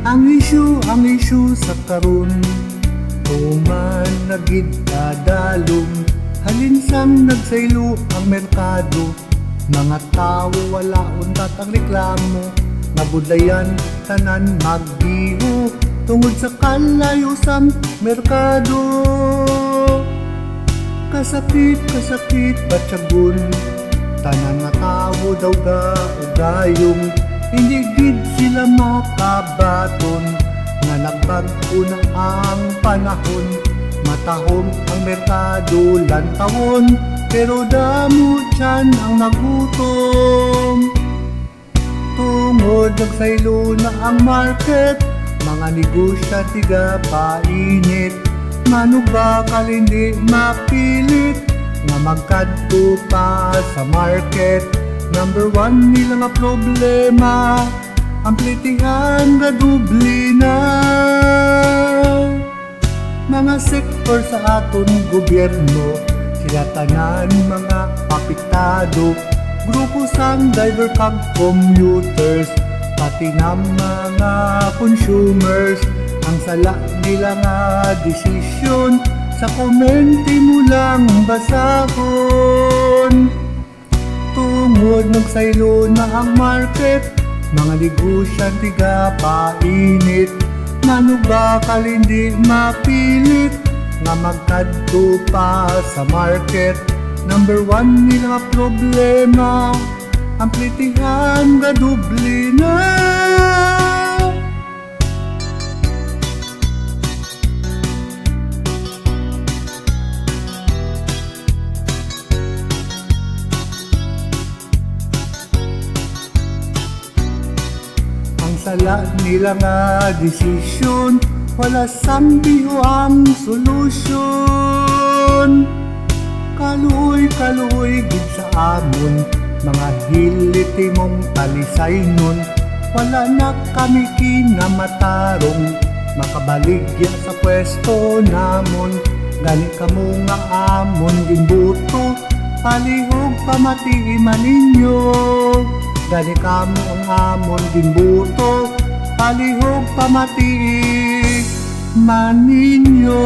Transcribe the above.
Ang issue sa karon, tuman nagid kadalom, halinsang nagsaylo ang merkado. Mga tao wala untat ang reklamo, nabudlayan tanan magbiho tungod sa kalayo sa merkado. Kasakit batyagon, tanan nga tao daw gayong, hindi gid sila makabaton, nga nagbago na ang panahon. Matahom ang merkado lantawon, pero damo tiyan ang nagutom. Tungod nagsaylo na ang market, mga negosyante painit, manubakal hindi mapilit, nga magkadto pa sa market. Number one nila nga problema, ang plitihan gadubli na. Mga sektor sa aton gobyerno, sila tanan mga apektado. Grupo sang driver kag commuters, pati na mga consumers. Ang sala nila nga desisyon, sa komente mo lang basahon. Tungod nagsaylo na ang market, mga negosyante painit, manubakal hindi mapilit, nga magkadto pa sa market. Number one nila nga problema, ang plitihan gadubli na. Sala nila nga desisyon, wala sambiho ang solusyon. Kaluoy gid sa amon, mga hiliti mong talisay nun. Wala na kami kinamatarong, makabaligya sa pwesto namon. Gani kamo nga amon ginbuto, palihog pamati maninyo. Gani kamo ang amon ginbuto, palihog pamati maninyo.